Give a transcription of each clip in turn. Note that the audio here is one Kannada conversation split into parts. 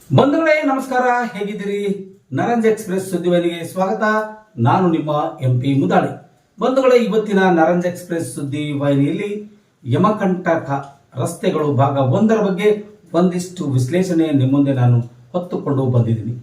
ಬಂಧುಗಳೇ ನಮಸ್ಕಾರ, ಹೇಗಿದ್ದೀರಿ? ನರಂಜ್ ಎಕ್ಸ್ಪ್ರೆಸ್ ಸುದ್ದಿವಾಹಿನಿಗೆ ಸ್ವಾಗತ. ನಾನು ನಿಮ್ಮ MP ಮುದಾಳಿ. ಬಂಧುಗಳೇ, ಇವತ್ತಿನ ನರಂಜ್ ಎಕ್ಸ್ಪ್ರೆಸ್ ಸುದ್ದಿವಾಹಿನಿಯಲ್ಲಿ ಯಮಕಂಟಕ ರಸ್ತೆಗಳು ಭಾಗ 1ರ ಬಗ್ಗೆ ಒಂದಿಷ್ಟು ವಿಶ್ಲೇಷಣೆ ನಿಮ್ಮ ಮುಂದೆ ನಾನು ಹೊತ್ತುಕೊಂಡು ಬಂದಿದ್ದೀನಿ.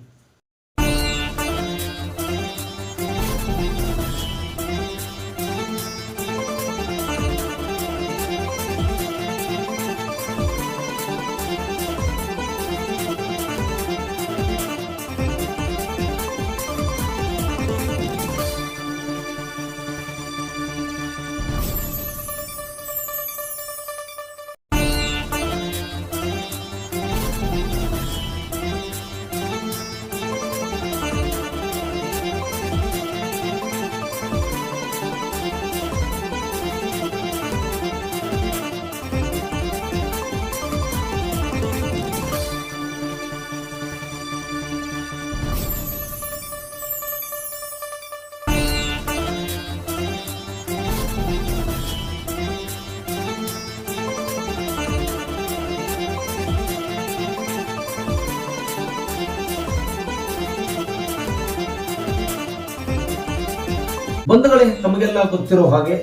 ಬಂಧುಗಳೇ, ತಮಗೆಲ್ಲ ಗೊತ್ತಿರೋ ಹಾಗೆ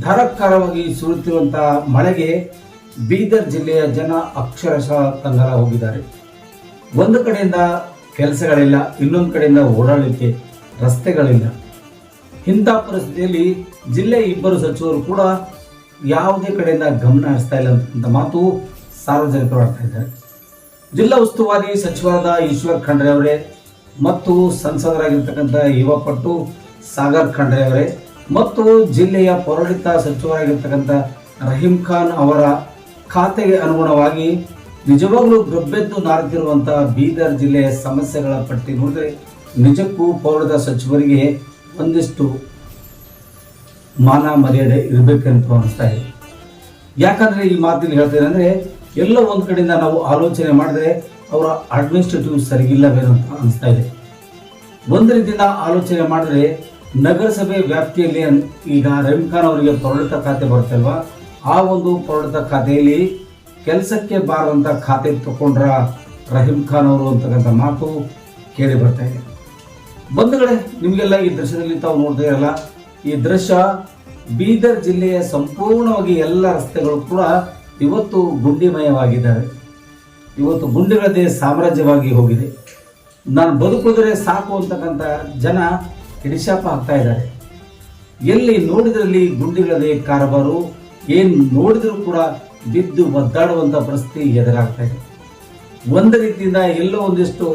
ಧಾರಾಕಾರವಾಗಿ ಸುರಿಯುತ್ತಿರುವಂತಹ ಮಳೆಗೆ ಬೀದರ್ ಜಿಲ್ಲೆಯ ಜನ ಅಕ್ಷರಶಃ ಕಂಗಾಲ ಹೋಗಿದ್ದಾರೆ. ಒಂದು ಕಡೆಯಿಂದ ಕೆಲಸಗಳಿಲ್ಲ, ಇನ್ನೊಂದು ಕಡೆಯಿಂದ ಓಡಾಡಲಿಕ್ಕೆ ರಸ್ತೆಗಳಿಲ್ಲ. ಇಂಥ ಪರಿಸ್ಥಿತಿಯಲ್ಲಿ ಜಿಲ್ಲೆಯ 2 ಸಚಿವರು ಕೂಡ ಯಾವುದೇ ಕಡೆಯಿಂದ ಗಮನ ಹರಿಸ್ತಾ ಇಲ್ಲ ಅಂತ ಮಾತು ಸಾರ್ವಜನಿಕರು ಆಡ್ತಾ ಇದ್ದಾರೆ. ಜಿಲ್ಲಾ ಉಸ್ತುವಾರಿ ಸಚಿವರಾದ ಈಶ್ವರ್ ಖಂಡ್ರೆ ಅವರೇ ಮತ್ತು ಸಂಸದರಾಗಿರ್ತಕ್ಕಂಥ ಯುವ ಪಟ್ಟು ಸಾಗರ್ ಖಂಡ್ರೆ ಅವರೇ ಮತ್ತು ಜಿಲ್ಲೆಯ ಪೌರಾಡಳಿತ ಸಚಿವರಾಗಿರ್ತಕ್ಕಂಥ ರಹೀಂ ಖಾನ್ ಅವರ ಖಾತೆಗೆ ಅನುಗುಣವಾಗಿ ನಿಜವಾಗ್ಲೂ ಗಬ್ಬೆದ್ದು ನಾರುತ್ತಿರುವಂತಹ ಬೀದರ್ ಜಿಲ್ಲೆಯ ಸಮಸ್ಯೆಗಳ ಪಟ್ಟಿ ನೋಡಿದ್ರೆ ನಿಜಕ್ಕೂ ಪೌರಾಡಳಿತ ಸಚಿವರಿಗೆ ಒಂದಿಷ್ಟು ಮಾನ ಮರ್ಯಾದೆ ಇರಬೇಕಂತ ಅನಿಸ್ತಾ ಇದೆ. ಯಾಕಂದ್ರೆ ಈ ಮಾತಿನ ಹೇಳ್ತೇನೆ ಅಂದ್ರೆ ಎಲ್ಲೋ ಒಂದ್ ಕಡೆಯಿಂದ ನಾವು ಆಲೋಚನೆ ಮಾಡಿದ್ರೆ ಅವರ ಅಡ್ಮಿನಿಸ್ಟ್ರೇಟಿವ್ ಸರಿಗಿಲ್ಲವೇನೋ ಅಂತ ಅನಿಸ್ತಾ ಇದೆ. ಒಂದು ರೀತಿಯಿಂದ ಆಲೋಚನೆ ಮಾಡಿದ್ರೆ ನಗರಸಭೆ ವ್ಯಾಪ್ತಿಯಲ್ಲಿ ಈಗ ರಹೀಂ ಖಾನ್ ಅವರಿಗೆ ಪೌರಾಡಳಿತ ಖಾತೆ ಬರುತ್ತಲ್ವಾ, ಆ ಒಂದು ಪೌರಾಡಳಿತ ಖಾತೆಯಲ್ಲಿ ಕೆಲಸಕ್ಕೆ ಬಾರದಂತ ಖಾತೆ ತಗೊಂಡ್ರ ರಹೀಂ ಖಾನ್ ಅವರು ಅಂತಕ್ಕಂಥ ಮಾತು ಕೇಳಿ ಬರ್ತಾ ಇದೆ. ಬಂಧುಗಳೇ, ನಿಮಗೆಲ್ಲ ಈ ದೃಶ್ಯದಲ್ಲಿ ತಾವು ನೋಡ್ತಾ ಇರಲ್ಲ, ಈ ದೃಶ್ಯ ಬೀದರ್ ಜಿಲ್ಲೆಯ ಸಂಪೂರ್ಣವಾಗಿ ಎಲ್ಲ ರಸ್ತೆಗಳು ಕೂಡ ಇವತ್ತು ಗುಂಡಿಮಯವಾಗಿದ್ದಾವೆ. ಇವತ್ತು ಗುಂಡಿಗಳದೇ ಸಾಮ್ರಾಜ್ಯವಾಗಿ ಹೋಗಿದೆ. ನಾನು ಬದುಕಿದ್ರೆ ಸಾಕು ಅಂತಕ್ಕಂಥ ಜನ ಹಿಡಿಶಾಪ ಹಾಕ್ತಾ ಇದ್ದಾರೆ. ಎಲ್ಲಿ ನೋಡಿದ್ರಲ್ಲಿ ಗುಂಡಿಗಳದೇ ಕಾರಬಾರು, ಏನ್ ನೋಡಿದ್ರು ಕೂಡ ಬಿದ್ದು ಒದ್ದಾಡುವಂತ ಪರಿಸ್ಥಿತಿ ಎದುರಾಗ್ತಾ ಇದೆ. ಒಂದು ರೀತಿಯಿಂದ ಎಲ್ಲೋ ಒಂದಿಷ್ಟು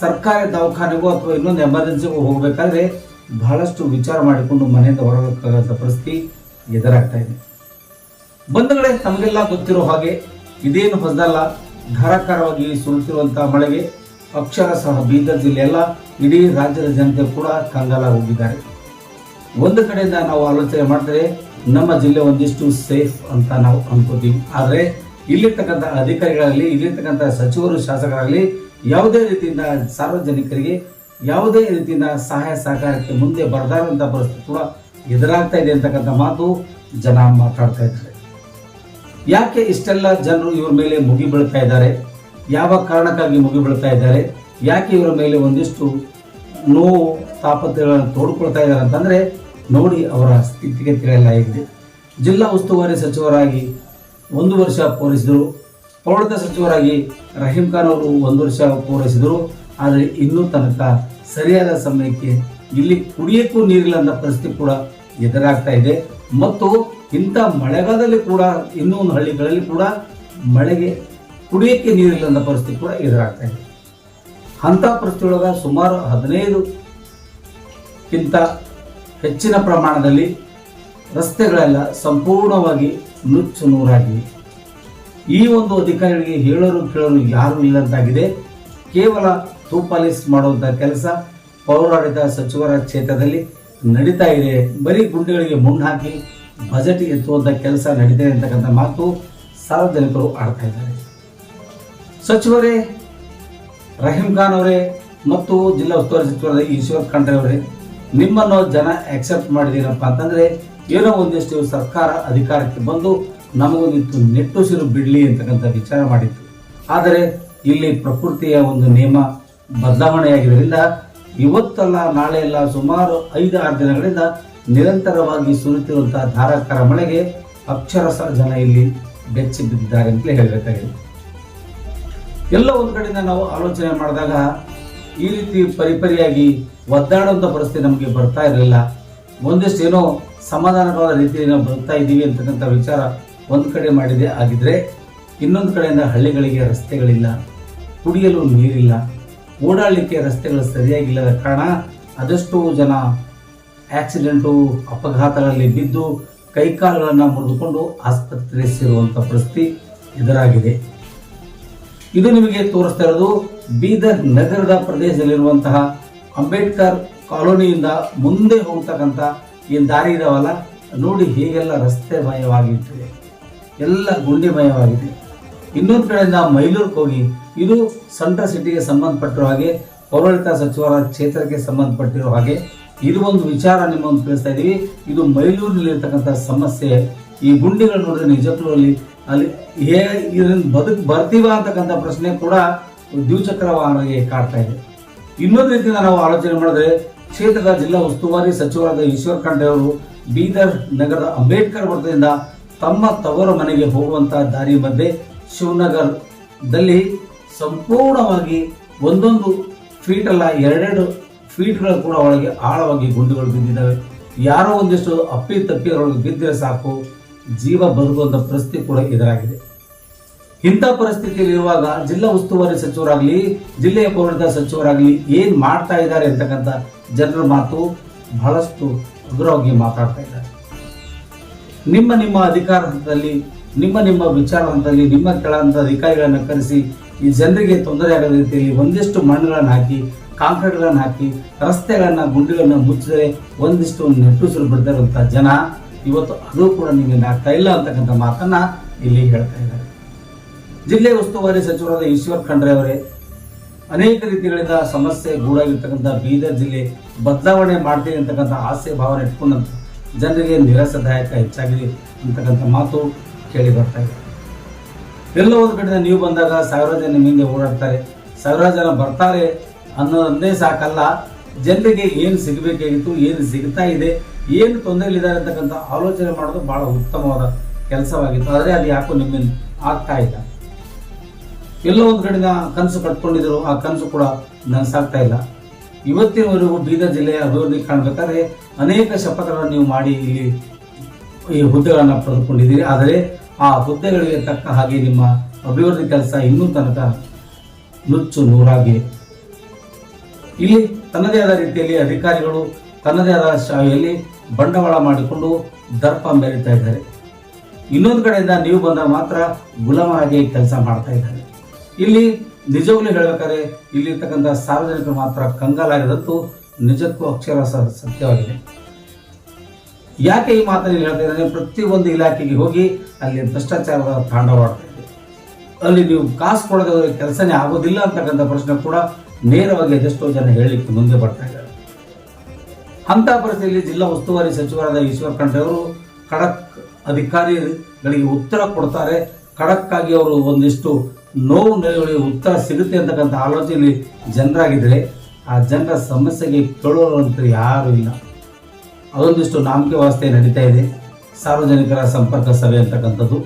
ಸರ್ಕಾರಿ ದವಾಖಾನೆಗೂ ಅಥವಾ ಇನ್ನೊಂದು ಎಮರ್ಜೆನ್ಸಿಗೂ ಹೋಗಬೇಕಾದ್ರೆ ಬಹಳಷ್ಟು ವಿಚಾರ ಮಾಡಿಕೊಂಡು ಮನೆಯಿಂದ ಹೊರಬೇಕಾದಂಥ ಪರಿಸ್ಥಿತಿ ಎದುರಾಗ್ತಾ ಇದೆ. ಬಂಧುಗಳೇ, ತಮಗೆಲ್ಲ ಗೊತ್ತಿರೋ ಹಾಗೆ ಇದೇನು ಹೊಸದಲ್ಲ. ಧಾರಾಕಾರವಾಗಿ ಸುರಿಯುತ್ತಿರುವಂತಹ ಮಳೆಗೆ ಅಕ್ಷರಶಃ ಬೀದರ್ ಜಿಲ್ಲೆಯಲ್ಲ, ಇಡೀ ರಾಜ್ಯದ ಜನತೆ ಕೂಡ ಕಂಗಾಲ ಹೋಗಿದ್ದಾರೆ. ಒಂದು ಕಡೆಯಿಂದ ನಾವು ಆಲೋಚನೆ ಮಾಡಿದ್ರೆ ನಮ್ಮ ಜಿಲ್ಲೆ ಒಂದಿಷ್ಟು ಸೇಫ್ ಅಂತ ನಾವು ಅನ್ಕೋತೀವಿ. ಆದರೆ ಇಲ್ಲಿರ್ತಕ್ಕಂಥ ಅಧಿಕಾರಿಗಳಲ್ಲಿ, ಇಲ್ಲಿರ್ತಕ್ಕಂಥ ಸಚಿವರು, ಶಾಸಕರಾಗಲಿ ಯಾವುದೇ ರೀತಿಯಿಂದ ಸಾರ್ವಜನಿಕರಿಗೆ ಯಾವುದೇ ರೀತಿಯಿಂದ ಸಹಾಯ ಸಹಕಾರಕ್ಕೆ ಮುಂದೆ ಬರದಾರಂಥ ಪರಿಸ್ಥಿತಿ ಕೂಡ ಎದುರಾಗ್ತಾ ಇದೆ ಅಂತಕ್ಕಂಥ ಮಾತು ಜನ ಮಾತಾಡ್ತಾ ಇದ್ದಾರೆ. ಯಾಕೆ ಇಷ್ಟೆಲ್ಲ ಜನರು ಇವ್ರ ಮೇಲೆ ಮುಗಿ ಬೀಳ್ತಾ ಇದ್ದಾರೆ? ಯಾವ ಕಾರಣಕ್ಕಾಗಿ ಮುಗಿ ಬೀಳ್ತಾ ಇದ್ದಾರೆ? ಯಾಕೆ ಇವರ ಮೇಲೆ ಒಂದಿಷ್ಟು ನೋವು ತಾಪತ್ರಗಳನ್ನು ತೋಡ್ಕೊಳ್ತಾ ಇದ್ದಾರೆ ಅಂತಂದ್ರೆ ನೋಡಿ ಅವರ ಸ್ಥಿತಿಗತಿಗಳೆಲ್ಲ ಹೇಗಿದೆ. ಜಿಲ್ಲಾ ಉಸ್ತುವಾರಿ ಸಚಿವರಾಗಿ 1 ವರ್ಷ ಪೂರೈಸಿದರು, ಪೌರಾಡಳಿತ ಸಚಿವರಾಗಿ ರಹೀಂ ಖಾನ್ ಅವರು 1 ವರ್ಷ ಪೂರೈಸಿದರು. ಆದರೆ ಇನ್ನೂ ತನಕ ಸರಿಯಾದ ಸಮಯಕ್ಕೆ ಇಲ್ಲಿ ಕುಡಿಯಕ್ಕೂ ನೀರಿಲ್ಲ ಅನ್ನೋ ಪರಿಸ್ಥಿತಿ ಕೂಡ ಎದುರಾಗ್ತಾ ಇದೆ. ಮತ್ತು ಇಂಥ ಮಳೆಗಾಲದಲ್ಲಿ ಕೂಡ ಇನ್ನೊಂದು ಹಳ್ಳಿಗಳಲ್ಲಿ ಕೂಡ ಮಳೆಗೆ ಕುಡಿಯಕ್ಕೆ ನೀರಿಲ್ಲ ಅನ್ನೋ ಪರಿಸ್ಥಿತಿ ಕೂಡ ಎದುರಾಗ್ತಾ ಇದೆ. ಅಂಥ ಪರಿಸ್ಥಿತಿಯೊಳಗ ಸುಮಾರು 15ಕ್ಕಿಂತ ಹೆಚ್ಚಿನ ಪ್ರಮಾಣದಲ್ಲಿ ರಸ್ತೆಗಳೆಲ್ಲ ಸಂಪೂರ್ಣವಾಗಿ ನುಚ್ಚು ನೂರಾಗಿವೆ. ಈ ಒಂದು ಅಧಿಕಾರಿಗಳಿಗೆ ಹೇಳೋರು ಕೇಳೋರು ಯಾರೂ ಇಲ್ಲಂತಾಗಿದೆ. ಕೇವಲ ತೂಪಾಲಿಸ್ ಮಾಡುವಂಥ ಕೆಲಸ ಪೌರಾಡಳಿತ ಸಚಿವರ ಕ್ಷೇತ್ರದಲ್ಲಿ ನಡೀತಾ ಇದೆ. ಬರೀ ಗುಂಡಿಗಳಿಗೆ ಮಣ್ಣು ಹಾಕಿ ಬಜೆಟ್ ಎತ್ತುವಂಥ ಕೆಲಸ ನಡೀತಾ ಇದೆ ಅಂತಕ್ಕಂಥ ಮಾತು ಸಾರ್ವಜನಿಕರು ಆಡ್ತಾ ಇದ್ದಾರೆ. ಸಚಿವರೇ ರಹೀಂ ಖಾನ್ ಅವರೇ ಮತ್ತು ಜಿಲ್ಲಾ ಉಸ್ತುವಾರಿ ಸಚಿವರಾದ ಈಶ್ವರ್ ಖಂಡ್ರೆ ಅವರೇ, ನಿಮ್ಮನ್ನು ಜನ ಆಕ್ಸೆಪ್ಟ್ ಮಾಡಿದೀರಪ್ಪ ಅಂತಂದ್ರೆ ಏನೋ ಒಂದಿಷ್ಟು ಸರ್ಕಾರ ಅಧಿಕಾರಕ್ಕೆ ಬಂದು ನಮಗೊಂದಿತ್ತು ನೆಟ್ಟುಸಿರು ಬಿಡ್ಲಿ ಅಂತಕ್ಕಂಥ ವಿಚಾರ ಮಾಡಿತ್ತು. ಆದರೆ ಇಲ್ಲಿ ಪ್ರಕೃತಿಯ ಒಂದು ನಿಯಮ ಬದಲಾವಣೆಯಾಗಿದ್ದರಿಂದ ಇವತ್ತಲ್ಲ ನಾಳೆ ಅಲ್ಲ ಸುಮಾರು 5-6 ದಿನಗಳಿಂದ ನಿರಂತರವಾಗಿ ಸುರಿತಿರುವಂತಹ ಧಾರಾಕಾರ ಮಳೆಗೆ ಅಕ್ಷರಶಃ ಜನ ಇಲ್ಲಿ ಬೆಚ್ಚಿ ಬಿದ್ದಿದ್ದಾರೆ ಅಂತಲೇ ಹೇಳಬೇಕಾಗಿದೆ. ಎಲ್ಲ ಒಂದು ಕಡೆಯಿಂದ ನಾವು ಆಲೋಚನೆ ಮಾಡಿದಾಗ ಈ ರೀತಿ ಪರಿಪರಿಯಾಗಿ ಒದ್ದಾಡುವಂಥ ಪರಿಸ್ಥಿತಿ ನಮಗೆ ಬರ್ತಾ ಇರಲಿಲ್ಲ. ಒಂದಿಷ್ಟು ಏನೋ ಸಮಾಧಾನವಾದ ರೀತಿಯಲ್ಲಿ ನಾವು ಬರ್ತಾ ಇದ್ದೀವಿ ಅಂತಕ್ಕಂಥ ವಿಚಾರ ಒಂದು ಕಡೆ ಮಾಡಿದೆ ಆಗಿದ್ರೆ, ಇನ್ನೊಂದು ಕಡೆಯಿಂದ ಹಳ್ಳಿಗಳಿಗೆ ರಸ್ತೆಗಳಿಲ್ಲ, ಕುಡಿಯಲು ನೀರಿಲ್ಲ, ಓಡಾಡಲಿಕ್ಕೆ ರಸ್ತೆಗಳು ಸರಿಯಾಗಿಲ್ಲದ ಕಾರಣ ಅದೆಷ್ಟೋ ಜನ ಆಕ್ಸಿಡೆಂಟು ಅಪಘಾತಗಳಲ್ಲಿ ಬಿದ್ದು ಕೈಕಾಲುಗಳನ್ನು ಮುರಿದುಕೊಂಡು ಆಸ್ಪತ್ರೆ ಸೇರುವಂಥ ಪರಿಸ್ಥಿತಿ ಎದುರಾಗಿದೆ. ಇದು ನಿಮಗೆ ತೋರಿಸ್ತಾ ಇರೋದು ಬೀದರ್ ನಗರದ ಪ್ರದೇಶದಲ್ಲಿರುವಂತಹ ಅಂಬೇಡ್ಕರ್ ಕಾಲೋನಿಯಿಂದ ಮುಂದೆ ಹೋಗ್ತಕ್ಕಂಥ ಏನು ದಾರಿ ಇದಾವಲ್ಲ, ನೋಡಿ ಹೇಗೆಲ್ಲ ರಸ್ತೆಮಯವಾಗಿರ್ತದೆ, ಎಲ್ಲ ಗುಂಡಿಮಯವಾಗಿದೆ. ಇನ್ನೊಂದು ಕಡೆಯಿಂದ ಮೈಲೂರಿಗೆ ಹೋಗಿ, ಇದು ಸೆಂಟ್ರಲ್ ಸಿಟಿಗೆ ಸಂಬಂಧಪಟ್ಟಿರೋ ಹಾಗೆ, ಪೌರಾಡಳಿತ ಸಚಿವರ ಕ್ಷೇತ್ರಕ್ಕೆ ಸಂಬಂಧಪಟ್ಟಿರೋ ಹಾಗೆ ಇದು ಒಂದು ವಿಚಾರ ನಿಮ್ಮನ್ನು ತಿಳಿಸ್ತಾ ಇದ್ದೀವಿ. ಇದು ಮೈಲೂರಿನಲ್ಲಿರ್ತಕ್ಕಂಥ ಸಮಸ್ಯೆ. ಈ ಗುಂಡಿಗಳು ನೋಡಿದ್ರೆ ನಿಜಕ್ಕೂ ಅಲ್ಲಿ ಇದರಿಂದ ಬರ್ತೀವ ಅಂತಕ್ಕಂಥ ಪ್ರಶ್ನೆ ಕೂಡ ದ್ವಿಚಕ್ರ ವಾಹನಕ್ಕೆ ಕಾಡ್ತಾ ಇದೆ. ಇನ್ನೊಂದು ರೀತಿಯಿಂದ ನಾವು ಆಲೋಚನೆ ಮಾಡಿದ್ರೆ, ಕ್ಷೇತ್ರದ ಜಿಲ್ಲಾ ಉಸ್ತುವಾರಿ ಸಚಿವರಾದ ಈಶ್ವರ್ ಖಂಡ್ರೆ ಅವರು ಬೀದರ್ ನಗರದ ಅಂಬೇಡ್ಕರ್ ವೃತ್ತದಿಂದ ತಮ್ಮ ತವರು ಮನೆಗೆ ಹೋಗುವಂತಹ ದಾರಿ ಮಧ್ಯೆ ಶಿವನಗರದಲ್ಲಿ ಸಂಪೂರ್ಣವಾಗಿ ಒಂದೊಂದು ಫೀಟ್ ಅಲ್ಲ 2 ಫೀಟ್ಗಳು ಕೂಡ ಒಳಗೆ ಆಳವಾಗಿ ಗುಂಡಿಗಳು ಬಿದ್ದಿದ್ದಾವೆ. ಯಾರೋ ಒಂದಿಷ್ಟು ಅಪ್ಪಿ ತಪ್ಪಿ ಅವರಿಗೆ ಬಿದ್ದರೆ ಸಾಕು, ಜೀವ ಬದುಕುವಂಥ ಪರಿಸ್ಥಿತಿ ಕೂಡ ಎದುರಾಗಿದೆ. ಇಂಥ ಪರಿಸ್ಥಿತಿಯಲ್ಲಿ ಇರುವಾಗ ಜಿಲ್ಲಾ ಉಸ್ತುವಾರಿ ಸಚಿವರಾಗಲಿ, ಜಿಲ್ಲೆಯ ಪೌರಾಡಳಿತ ಸಚಿವರಾಗಲಿ ಏನು ಮಾಡ್ತಾ ಇದ್ದಾರೆ ಅಂತಕ್ಕಂಥ ಜನರ ಮಾತು ಬಹಳಷ್ಟು ಉಗ್ರವಾಗಿ ಮಾತಾಡ್ತಾ ಇದ್ದಾರೆ. ನಿಮ್ಮ ಅಧಿಕಾರ ಹಂತದಲ್ಲಿ, ನಿಮ್ಮ ವಿಚಾರ ಹಂತದಲ್ಲಿ ನಿಮ್ಮ ಕೆಳಹಂತ ಅಧಿಕಾರಿಗಳನ್ನು ಕರೆಸಿ ಈ ಜನರಿಗೆ ತೊಂದರೆ ಆಗದ ರೀತಿಯಲ್ಲಿ ಒಂದಿಷ್ಟು ಮಣ್ಣುಗಳನ್ನು ಹಾಕಿ, ಕಾಂಕ್ರೀಟ್ಗಳನ್ನು ಹಾಕಿ, ರಸ್ತೆಗಳನ್ನ ಗುಂಡಿಗಳನ್ನ ಮುಚ್ಚಿದರೆ ಒಂದಿಷ್ಟು ನೆಟ್ಟುಸಿರು ಬಿಡ್ತಿರುವಂಥ ಜನ ಇವತ್ತು ಅದು ಕೂಡ ನಿಮಗೆ ಆಗ್ತಾ ಇಲ್ಲ ಅಂತಕ್ಕಂಥ ಮಾತನ್ನ ಇಲ್ಲಿ ಹೇಳ್ತಾ ಇದ್ದಾರೆ. ಜಿಲ್ಲೆ ಉಸ್ತುವಾರಿ ಸಚಿವರಾದ ಈಶ್ವರ್ ಖಂಡ್ರೆ ಅವರೇ ಅನೇಕ ರೀತಿಗಳಿಂದ ಸಮಸ್ಯೆ ಗೂಡಾಗಿರ್ತಕ್ಕಂಥ ಬೀದರ್ ಜಿಲ್ಲೆ ಬದಲಾವಣೆ ಮಾಡ್ತೀನಿ ಅಂತಕ್ಕಂಥ ಆಸೆ ಭಾವನೆ ಇಟ್ಕೊಂಡಂತ ಜನರಿಗೆ ನಿರಾಸದಾಯಕ ಹೆಚ್ಚಾಗಿದೆ ಅಂತಕ್ಕಂಥ ಮಾತು ಕೇಳಿ ಬರ್ತಾ ಇದೆ. ಎಲ್ಲ ಒಂದು ಕಡೆ ನೀವು ಬಂದಾಗ 1000 ಜನ ನಿಮ್ಮ ಹಿಂದೆ ಓಡಾಡ್ತಾರೆ, 1000 ಜನ ಬರ್ತಾರೆ ಅನ್ನೋದೊಂದೇ ಸಾಕಲ್ಲ, ಜನರಿಗೆ ಏನು ಸಿಗಬೇಕಾಗಿತ್ತು, ಏನು ಸಿಗ್ತಾ ಇದೆ, ಏನು ತೊಂದರೆಗಳಿದ್ದಾರೆ ಅಂತಕ್ಕಂಥ ಆಲೋಚನೆ ಮಾಡೋದು ಬಹಳ ಉತ್ತಮವಾದ ಕೆಲಸವಾಗಿತ್ತು. ಆದರೆ ಅದು ಯಾಕೋ ನಿಮ್ಮಿಂದ ಆಗ್ತಾ ಇಲ್ಲ. ಎಲ್ಲೋ ಒಂದು ಕಡೆಯಿಂದ ಕನಸು ಕಟ್ಕೊಂಡಿದ್ರು, ಆ ಕನಸು ಕೂಡ ನನಸಾಗ್ತಾ ಇಲ್ಲ. ಇವತ್ತಿನವರೆಗೂ ಬೀದರ್ ಜಿಲ್ಲೆಯ ಅಭಿವೃದ್ಧಿ ಕಾಣಬೇಕಾದ್ರೆ ಅನೇಕ ಶಪಥಗಳನ್ನು ನೀವು ಮಾಡಿ ಇಲ್ಲಿ ಈ ಹುದ್ದೆಗಳನ್ನು ಪಡೆದುಕೊಂಡಿದ್ದೀರಿ. ಆದರೆ ಆ ಹುದ್ದೆಗಳಿಗೆ ತಕ್ಕ ಹಾಗೆ ನಿಮ್ಮ ಅಭಿವೃದ್ಧಿ ಕೆಲಸ ಇನ್ನೂ ತನಕ ನುಚ್ಚು ನೂರಾಗಿ ಇಲ್ಲಿ ತನ್ನದೇ ಆದ ರೀತಿಯಲ್ಲಿ ಅಧಿಕಾರಿಗಳು ತನ್ನದೇ ಆದ ಶಾಲೆಯಲ್ಲಿ ಬಂಡವಾಳ ಮಾಡಿಕೊಂಡು ದರ್ಪ ಮೆರೀತಾ ಇದ್ದಾರೆ. ಇನ್ನೊಂದು ಕಡೆಯಿಂದ ನೀವು ಬಂದಾಗ ಮಾತ್ರ ಗುಲಾಮರಾಗಿ ಕೆಲಸ ಮಾಡ್ತಾ ಇದ್ದಾರೆ. ಇಲ್ಲಿ ನಿಜವಾಗ್ಲೂ ಹೇಳಬೇಕಾದ್ರೆ ಇಲ್ಲಿರ್ತಕ್ಕಂಥ ಸಾರ್ವಜನಿಕರು ಮಾತ್ರ ಕಂಗಾಲಾಗಿರೋದು ನಿಜಕ್ಕೂ ಅಕ್ಷರ ಸತ್ಯವಾಗಿದೆ. ಯಾಕೆ ಈ ಮಾತನ್ನು ಹೇಳ್ತಾ ಇದ್ದಾರೆ? ಪ್ರತಿಯೊಂದು ಇಲಾಖೆಗೆ ಹೋಗಿ ಅಲ್ಲಿ ಭ್ರಷ್ಟಾಚಾರದ ತಾಂಡವಾಡ್ತಾ ಇದೆ. ಅಲ್ಲಿ ನೀವು ಕಾಸು ಕೊಡೋದವರಿಗೆ ಕೆಲಸನೇ ಆಗೋದಿಲ್ಲ ಅಂತಕ್ಕಂಥ ಪ್ರಶ್ನೆ ಕೂಡ ನೇರವಾಗಿ ಅದೆಷ್ಟೋ ಜನ ಹೇಳಲಿಕ್ಕೆ ಮುಂದೆ ಬರ್ತಾ ಇದ್ದಾರೆ. ಅಂತ ಪರಿಸ್ಥಿತಿಯಲ್ಲಿ ಜಿಲ್ಲಾ ಉಸ್ತುವಾರಿ ಸಚಿವರಾದ ಈಶ್ವರ್ ಖಂಡ್ರೆ ಅವರು ಖಡಕ್ ಅಧಿಕಾರಿಗಳಿಗೆ ಉತ್ತರ ಕೊಡ್ತಾರೆ. ಖಡಕ್ ಆಗಿ ಅವರು ಒಂದಿಷ್ಟು ನೋವು ನೆಲೆಗಳಿಗೆ ಉತ್ತರ ಸಿಗುತ್ತೆ ಅಂತಕ್ಕಂಥ ಆಲೋಚನೆಯಲ್ಲಿ ಜನರಾಗಿದ್ದರೆ ಆ ಜನರ ಸಮಸ್ಯೆಗೆ ಕೇಳೋರಂತ ಯಾರೂ ಇಲ್ಲ. ಅದೊಂದಿಷ್ಟು ನಾಮಕೆ ವ್ಯವಸ್ಥೆ ನಡೀತಾ ಇದೆ, ಸಾರ್ವಜನಿಕರ ಸಂಪರ್ಕ ಸಭೆ ಅಂತಕ್ಕಂಥದ್ದು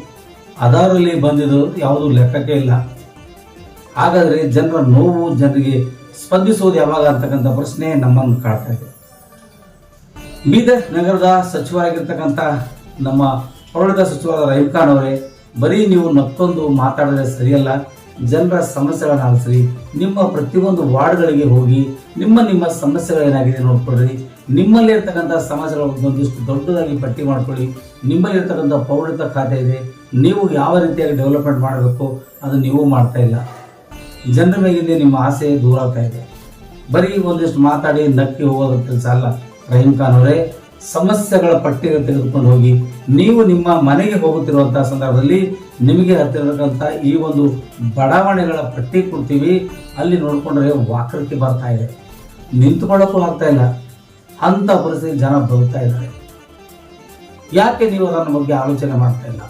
ಅದರಲ್ಲಿ ಬಂದಿದ್ದು ಯಾವುದೂ ಲೆಕ್ಕಕ್ಕೆ ಇಲ್ಲ. ಹಾಗಾದರೆ ಜನರ ನೋವು ಜನರಿಗೆ ಸ್ಪಂದಿಸುವುದು ಯಾವಾಗ ಅಂತಕ್ಕಂಥ ಪ್ರಶ್ನೆ ನಮ್ಮನ್ನು ಕಾಡ್ತಾ ಇದೆ. ಬೀದರ್ ನಗರದ ಸಚಿವರಾಗಿರ್ತಕ್ಕಂಥ ನಮ್ಮ ಪೌರಾಡಳಿತ ಸಚಿವರಾದ ರಹೀಂ ಖಾನ್ ಅವರೇ, ಬರೀ ನೀವು ನಕ್ಕೊಂದು ಮಾತಾಡಿದ್ರೆ ಸರಿಯಲ್ಲ. ಜನರ ಸಮಸ್ಯೆಗಳನ್ನು ಆಲಿಸ್ರಿ, ನಿಮ್ಮ ಪ್ರತಿಯೊಂದು ವಾರ್ಡ್ಗಳಿಗೆ ಹೋಗಿ ನಿಮ್ಮ ಸಮಸ್ಯೆಗಳೇನಾಗಿದೆ ನೋಡ್ಕೊಳ್ರಿ. ನಿಮ್ಮಲ್ಲಿ ಇರ್ತಕ್ಕಂಥ ಸಮಸ್ಯೆಗಳು ಒಂದಿಷ್ಟು ದೊಡ್ಡದಾಗಿ ಪಟ್ಟಿ ಮಾಡ್ಕೊಳ್ಳಿ. ನಿಮ್ಮಲ್ಲಿ ಇರ್ತಕ್ಕಂಥ ಪೌರಾಡಳಿತ ಖಾತೆ ಇದೆ, ನೀವು ಯಾವ ರೀತಿಯಾಗಿ ಡೆವಲಪ್ಮೆಂಟ್ ಮಾಡಬೇಕು ಅದು ನೀವು ಮಾಡ್ತಾ ಇಲ್ಲ. ಜನರ ಮೇಲಿಂದ ನಿಮ್ಮ ಆಸೆ ದೂರ ಆಗ್ತಾ ಇದೆ. ಬರೀ ಒಂದಿಷ್ಟು ಮಾತಾಡಿ ನಕ್ಕಿ ಹೋಗೋದ ಕೆಲಸ ಅಲ್ಲ. ರಹೀಂ ಖಾನ್ ಅವರೇ, ಸಮಸ್ಯೆಗಳ ಪಟ್ಟಿಗೆ ತೆಗೆದುಕೊಂಡು ಹೋಗಿ ನೀವು ನಿಮ್ಮ ಮನೆಗೆ ಹೋಗುತ್ತಿರುವಂತಹ ಸಂದರ್ಭದಲ್ಲಿ ನಿಮಗೆ ಹತ್ತಿರತಕ್ಕಂಥ ಈ ಒಂದು ಬಡಾವಣೆಗಳ ಪಟ್ಟಿ ಕೊಡ್ತೀವಿ, ಅಲ್ಲಿ ನೋಡಿಕೊಂಡ್ರೆ ವಾಕರಿಕೆ ಬರ್ತಾ ಇದೆ, ನಿಂತುಕೊಳ್ಳೋಕ್ಕೂ ಆಗ್ತಾ ಇಲ್ಲ. ಅಂತ ಪರಿಸ್ಥಿತಿ ಜನ ಬದುಕ್ತಾ ಇದ್ದಾರೆ. ಯಾಕೆ ನೀವು ಅದರ ಬಗ್ಗೆ ಆಲೋಚನೆ ಮಾಡ್ತಾ ಇಲ್ಲ?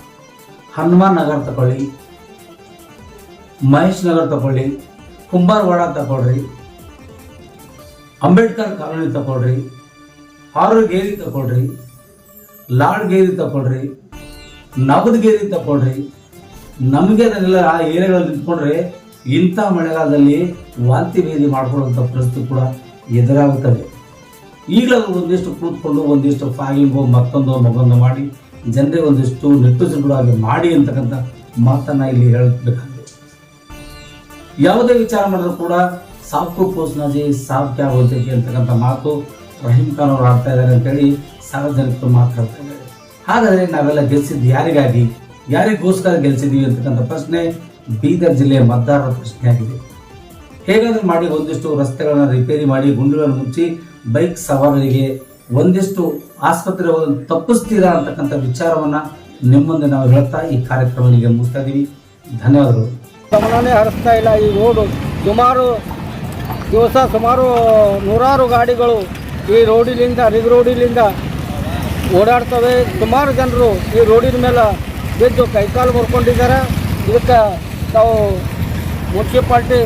ಹನುಮಾನ್ ನಗರ ತಗೊಳ್ಳಿ, ಮಹೇಶ್ ನಗರ್ ತಗೊಳ್ಳಿ, ಕುಂಬಾರವಾಡ ತಗೊಳ್ರಿ, ಅಂಬೇಡ್ಕರ್ ಕಾಲೋನಿ ತಗೊಳ್ರಿ, ಹಾರಗೇರಿ ತಗೊಳ್ರಿ, ಲಾಡ್ಗೇರಿ ತಗೊಳ್ರಿ, ನವದಗೇರಿ ತಗೊಳ್ರಿ. ನಮಗೆ ಅದನ್ನೆಲ್ಲ ಆ ಏರಿಯಾಗಳಲ್ಲಿ ನಿಂತ್ಕೊಂಡ್ರೆ ಇಂಥ ಮಳೆಗಾಲದಲ್ಲಿ ವಾಂತಿ ಭೇದಿ ಮಾಡ್ಕೊಳ್ಳುವಂಥ ಪರಿಸ್ಥಿತಿ ಕೂಡ ಎದುರಾಗುತ್ತದೆ. ಈಗಲೂ ಒಂದಿಷ್ಟು ಕೂತ್ಕೊಂಡು ಒಂದಿಷ್ಟು ಫಾಗಿಂಗು ಮತ್ತೊಂದು ಮಾಡಿ ಜನರಿಗೆ ಒಂದಿಷ್ಟು ನಿಟ್ಟುಸಿರುವಾಗಿ ಮಾಡಿ ಅಂತಕ್ಕಂಥ ಮಾತನ್ನ ಇಲ್ಲಿ ಹೇಳಬೇಕಾಗಿದೆ. ಯಾವುದೇ ವಿಚಾರ ಮಾಡಿದ್ರು ಕೂಡ ಸಾಫ್ಟು ಪೋಸ್ಟ್ನಾಜಿ ಸಾಫ್ ಕ್ಯಾ ಹೋಗ್ತೈತಿ ಅಂತಕ್ಕಂಥ ಮಾತು ರಹೀಂ ಖಾನ್ ಅವರು ಆಡ್ತಾ ಇದ್ದಾರೆ ಅಂತೇಳಿ ಸಾರ್ವಜನಿಕರು ಮಾತಾಡ್ತಾ ಇದ್ದಾರೆ. ಹಾಗಾದರೆ ನಾವೆಲ್ಲ ಗೆಲ್ಸಿದ್ದು ಯಾರಿಗಾಗಿ, ಯಾರಿಗೋಸ್ಕರ ಗೆಲ್ಸಿದ್ದೀವಿ ಅಂತಕ್ಕಂಥ ಪ್ರಶ್ನೆ ಬೀದರ್ ಜಿಲ್ಲೆಯ ಮತದಾರರ ಪ್ರಶ್ನೆಯಾಗಿದೆ. ಹೇಗಾದರೂ ಮಾಡಿ ಒಂದಿಷ್ಟು ರಸ್ತೆಗಳನ್ನು ರಿಪೇರಿ ಮಾಡಿ, ಗುಂಡಿಗಳನ್ನು ಮುಚ್ಚಿ, ಬೈಕ್ ಸವಾರರಿಗೆ ಒಂದಿಷ್ಟು ಆಸ್ಪತ್ರೆ ತಪ್ಪಿಸ್ತೀರಾ ಅಂತಕ್ಕಂಥ ವಿಚಾರವನ್ನ ನಿಮ್ಮ ಮುಂದೆ ನಾವು ಹೇಳ್ತಾ ಈ ಕಾರ್ಯಕ್ರಮಕ್ಕೆ ಮುಗಿಸ್ತಾ ಇದ್ದೀವಿ. ಧನ್ಯವಾದಗಳು. ಗಮನನೇ ಹರಿಸ್ತಾ ಇಲ್ಲ. ಈ ರೋಡು ಸುಮಾರು ನೂರಾರು ಗಾಡಿಗಳು ಈ ರೋಡಿನಿಂದ ರಿಂಗ್ ರೋಡಿನಿಂದ ಓಡಾಡ್ತವೆ. ಸುಮಾರು ಜನರು ಈ ರೋಡಿನ ಮೇಲೆ ಬಿದ್ದು ಕೈಕಾಲು ಮುರ್ಕೊಂಡಿದ್ದಾರೆ. ಇದಕ್ಕೆ ನಾವು ಮುನ್ಸಿಪಾಲ್ಟಿ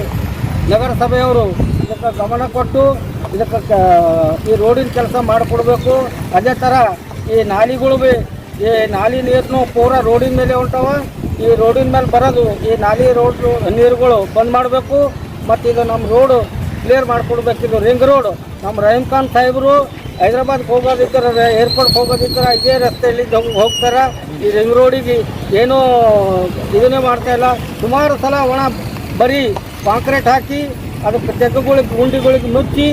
ನಗರಸಭೆಯವರು ಇದಕ್ಕೆ ಗಮನ ಕೊಟ್ಟು ಇದಕ್ಕೆ ಈ ರೋಡಿನ ಕೆಲಸ ಮಾಡಿಕೊಡ್ಬೇಕು. ಅದೇ ಥರ ಈ ನಾಲಿಗಳು ಈ ನಾಲಿ ನೀರನ್ನು ಪೂರಾ ರೋಡಿನ ಮೇಲೆ ಹೊಂಟವ. ಈ ರೋಡಿನ ಮೇಲೆ ಬರೋದು ಈ ನಾಲಿ ರೋಡ್ ನೀರುಗಳು ಬಂದ್ ಮಾಡಬೇಕು. ಮತ್ತು ಇದು ನಮ್ಮ ರೋಡು ಕ್ಲಿಯರ್ ಮಾಡಿಕೊಡ್ಬೇಕು. ಇದು ರಿಂಗ್ ರೋಡ್. ನಮ್ಮ ರಹೀಂ ಖಾನ್ ಸಾಹೇಬರು ಹೈದ್ರಾಬಾದ್ಗೆ ಹೋಗೋದಿದ್ದಾರೆ, ಏರ್ಪೋರ್ಟ್ಗೆ ಹೋಗೋದಿದ್ದಾರೆ, ಇದೇ ರಸ್ತೆಯಲ್ಲಿ ಹೋಗ್ತಾರೆ. ಈ ರಿಂಗ್ ರೋಡಿಗೆ ಏನೂ ಇದನ್ನೇ ಮಾಡ್ತಾಯಿಲ್ಲ. ಸುಮಾರು ಸಲ ಬರೀ ಕಾಂಕ್ರೀಟ್ ಹಾಕಿ ಅದಕ್ಕೆ ತೆಗ್ಗುಗಳಿಗೆ ಗುಂಡಿಗಳಿಗೆ ಮುಚ್ಚಿ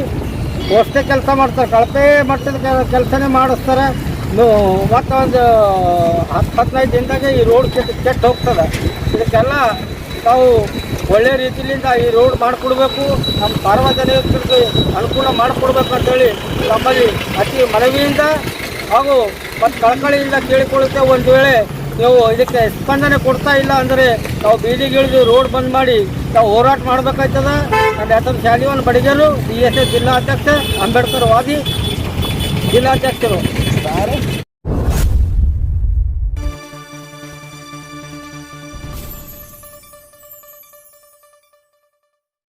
ಅಷ್ಟೇ ಕೆಲಸ ಮಾಡ್ತಾರೆ. ಕಳಪೆ ಮಟ್ಟದ ಕೆಲಸನೇ ಮಾಡಿಸ್ತಾರೆ. ಮತ್ತು ಒಂದು 10-15 ದಿನದಾಗೆ ಈ ರೋಡ್ ಕೆಟ್ಟು ಹೋಗ್ತದೆ. ಇದಕ್ಕೆಲ್ಲ ನಾವು ಒಳ್ಳೆ ರೀತಿಯಿಂದ ಈ ರೋಡ್ ಮಾಡಿಕೊಡ್ಬೇಕು. ನಮ್ಮ ಸಾರ್ವಜನಿಕರಿಗೆ ಅನುಕೂಲ ಮಾಡಿಕೊಡ್ಬೇಕು ಅಂತೇಳಿ ನಮ್ಮಲ್ಲಿ ಅತಿ ಮನವಿಯಿಂದ ಹಾಗೂ ಮತ್ತು ಕಳಕಳಿಯಿಂದ ಕೇಳಿಕೊಳ್ಳುತ್ತೆ. ಒಂದು ವೇಳೆ ನೀವು ಇದಕ್ಕೆ ಸ್ಪಂದನೆ ಕೊಡ್ತಾ ಇಲ್ಲ ಅಂದರೆ ನಾವು ಬೀದಿಗಿಳಿದು ರೋಡ್ ಬಂದ್ ಮಾಡಿ ನಾವು ಹೋರಾಟ ಮಾಡಬೇಕಾಗ್ತದ. ನನ್ನ ಹೆಸರು ಶಾಲಿವನ್ ಬಡಿಗೇರು, DSS ಜಿಲ್ಲಾಧ್ಯಕ್ಷ, ಅಂಬೇಡ್ಕರ್ ವಾದಿ ಜಿಲ್ಲಾಧ್ಯಕ್ಷರು.